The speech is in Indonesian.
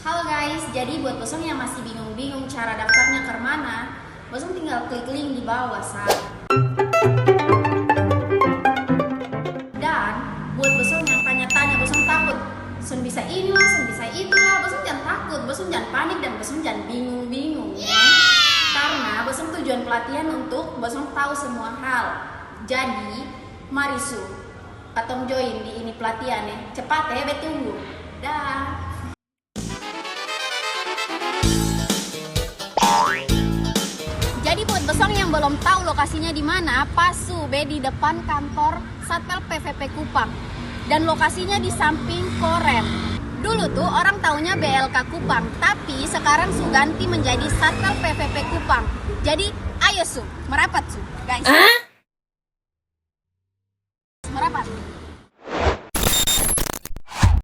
Halo guys, jadi buat bosong yang masih bingung-bingung cara daftarnya ke mana, bosong tinggal klik link di bawah Dan buat bosong yang tanya-tanya, bosong takut bosong bisa inilah, bosong bisa itulah, bosong jangan takut, bosong jangan panik, dan bosong jangan bingung-bingung ya. Karena bosong tujuan pelatihan untuk bosong tahu semua hal. Jadi, mari su, katong join di ini pelatihan ya. Cepat ya, betunggu. Dah. Jadi buat bosong yang belum tahu lokasinya di mana, pasu be di depan kantor Satpel PVP Kupang. Dan lokasinya di samping Korem. Dulu tuh orang taunya BLK Kupang, tapi sekarang su ganti menjadi Satpel PVP Kupang. Jadi ayo su, merapat su, guys. Merapat.